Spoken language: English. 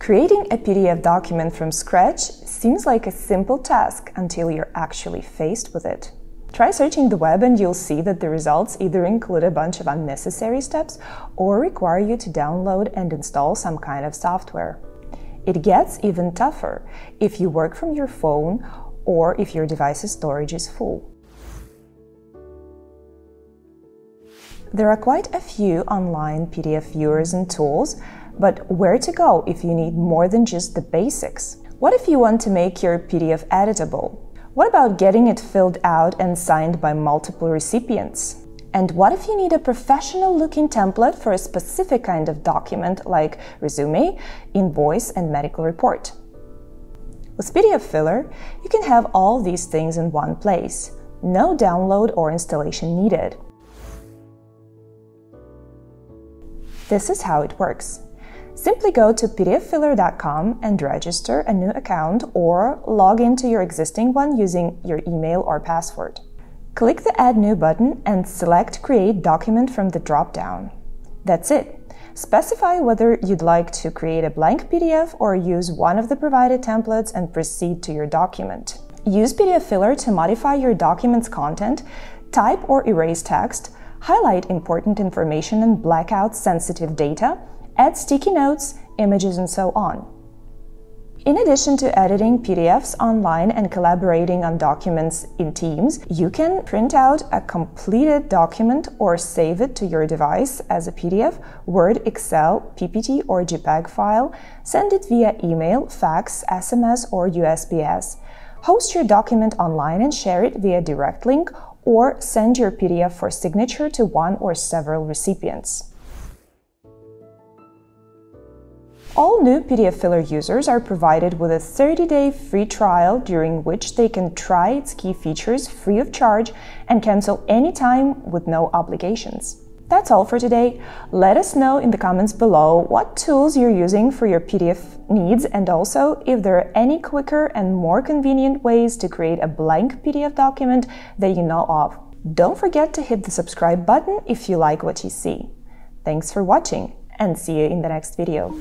Creating a PDF document from scratch seems like a simple task until you're actually faced with it. Try searching the web and you'll see that the results either include a bunch of unnecessary steps or require you to download and install some kind of software. It gets even tougher if you work from your phone or if your device's storage is full. There are quite a few online PDF viewers and tools, but where to go if you need more than just the basics? What if you want to make your PDF editable? What about getting it filled out and signed by multiple recipients? And what if you need a professional-looking template for a specific kind of document like resume, invoice, and medical report? With PDF Filler, you can have all these things in one place. No download or installation needed. This is how it works. Simply go to pdffiller.com and register a new account or log into your existing one using your email or password. Click the Add New button and select Create Document from the drop-down. That's it. Specify whether you'd like to create a blank PDF or use one of the provided templates and proceed to your document. Use PDF Filler to modify your document's content, type or erase text, highlight important information and black out sensitive data, add sticky notes, images, and so on. In addition to editing PDFs online and collaborating on documents in Teams, you can print out a completed document or save it to your device as a PDF, Word, Excel, PPT, or JPEG file, send it via email, fax, SMS, or USPS, host your document online and share it via direct link, or send your PDF for signature to one or several recipients. All new PDF Filler users are provided with a 30-day free trial during which they can try its key features free of charge and cancel anytime with no obligations. That's all for today. Let us know in the comments below what tools you're using for your PDF needs and also if there are any quicker and more convenient ways to create a blank PDF document that you know of. Don't forget to hit the subscribe button if you like what you see. Thanks for watching and see you in the next video.